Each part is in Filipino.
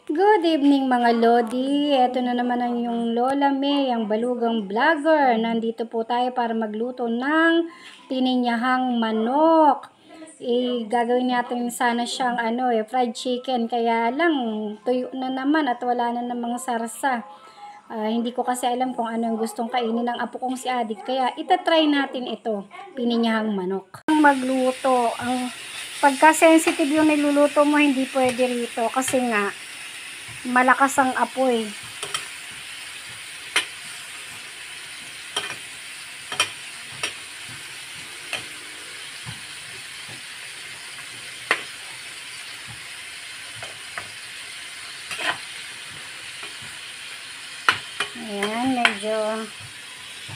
Good evening mga Lodi. Ito na naman ang yung Lola May, ang balugang vlogger. Nandito po tayo para magluto ng pininyahang manok. Gagawin natin sana siyang fried chicken. Kaya lang, tuyo na naman at wala na namang sarsa. Hindi ko kasi alam kung ano yung gustong kainin ng apo kong si Adik. Kaya itatry natin ito, pininyahang manok. Magluto. Pagka-sensitive yung niluluto mo, hindi pwede rito. Kasi nga, malakas ang apoy. Ayan, medyo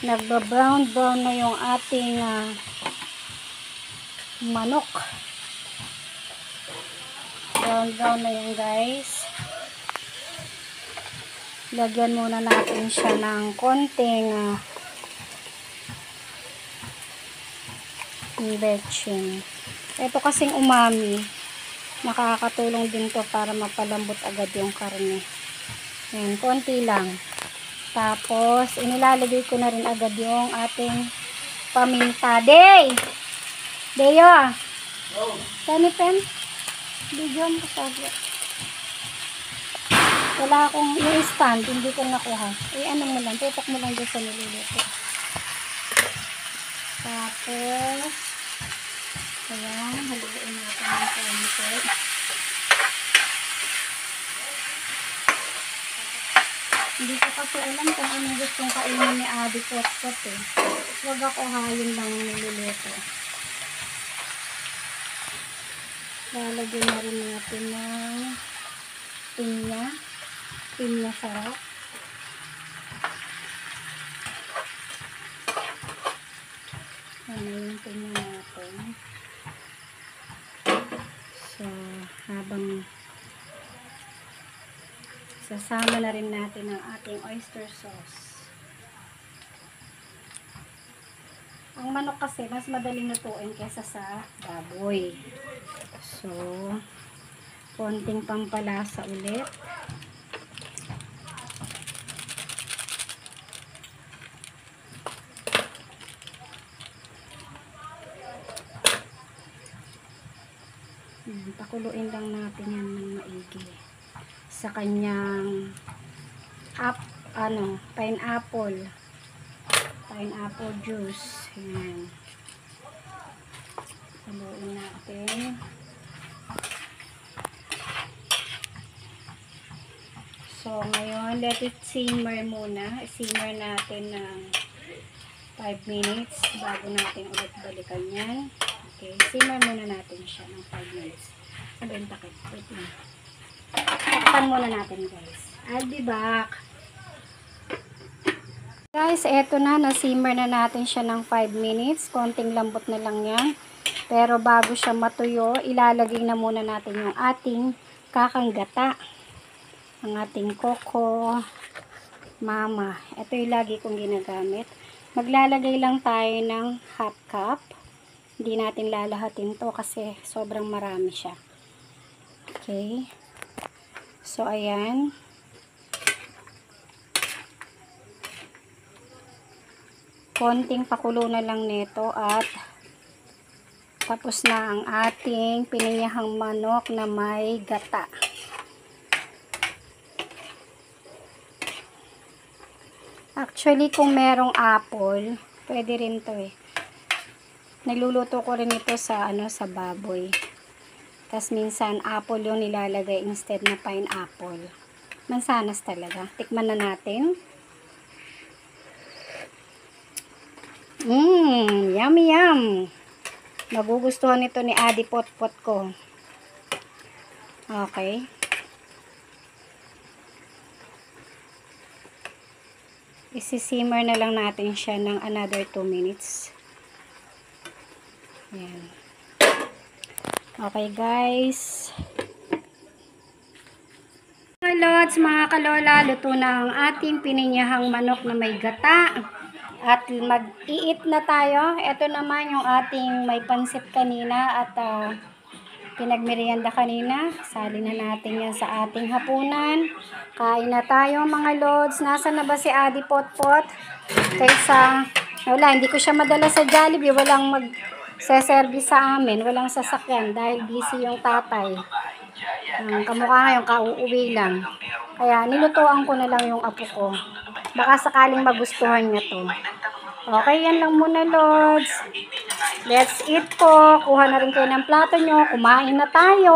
nagba-brown na yung ating manok. Brown na yun, guys. Lagyan muna natin siya ng konting betchin. Ito kasing umami, nakakatulong din to para mapalambot agad yung karne. Ayan, konti lang. Tapos, inilalagay ko na rin agad yung ating paminta. Deyo! Tani pen? Video mo sabi. Wala akong yung stand, hindi ko nakuha. Ano mo lang, tutok mo lang dyan sa niluluto. Tapos, ayan, haluin natin ng konti. Hindi ko kasi alam kung anong gustong kainin ni Adi Pot-Pot eh. Huwag ako hayin lang niluluto. Lalagyan na rin natin ng pinya. Pinya sarap. Ano yung pinya natin. So, habang sasama na rin natin ang ating oyster sauce. Ang manok kasi mas madaling lutuin kaysa sa baboy. So, konting pampalasa ulit. Pakuluin lang natin yan ng maigi sa kanyang pineapple juice. Yan. Haluin natin. So, ngayon, let it simmer muna. Simmer natin ng 5 minutes bago natin ulit balikan yan. Okay, simmer muna natin siya ng 5 minutes. Sabihin takip. Wait lang. Takpan muna natin, guys. I'll be back. Guys, eto na. Na-simmer na natin siya ng 5 minutes. Konting lambot na lang yan. Pero bago siya matuyo, ilalagay na muna natin yung ating kakanggata. Ang ating Coco Mama. Ito yung lagi kong ginagamit. Maglalagay lang tayo ng half cup. Hindi natin lalahatin to kasi sobrang marami siya. Okay. So, ayan. Konting pakulo na lang nito at tapos na ang ating pininyahang manok na may gata. Actually, kung merong apple, pwede rin to eh. Niluluto ko rin ito sa sa baboy. Tapos minsan apple yung nilalagay instead na pineapple. Mansanas talaga. Tikman na natin. Yummy yum. Magugustuhan ito ni Adi Pot-Pot ko. Okay. Isi-simmer na lang natin siya ng another 2 minutes. Ayan. Okay, guys. Mga lods, mga kalola, luto na ang ating pininyahang manok na may gata. At mag-i-eat na tayo. Ito naman yung ating may pansit kanina at pinagmerienda kanina. Sali na natin yan sa ating hapunan. Kain na tayo mga lods. Nasaan na ba si Adi Potpot? Kaysa, wala, hindi ko siya madala sa Jollibee. Walang mag-service sa amin. Walang sasakyan dahil busy yung tatay. Kamukha ngayon, kauuwi lang. Kaya nilutuan ko na lang yung apo ko. Baka sakaling magustuhan niya to. Okay, yan lang muna lods. Let's eat po. Kuha na rin kayo ng plato nyo. Kumain na tayo.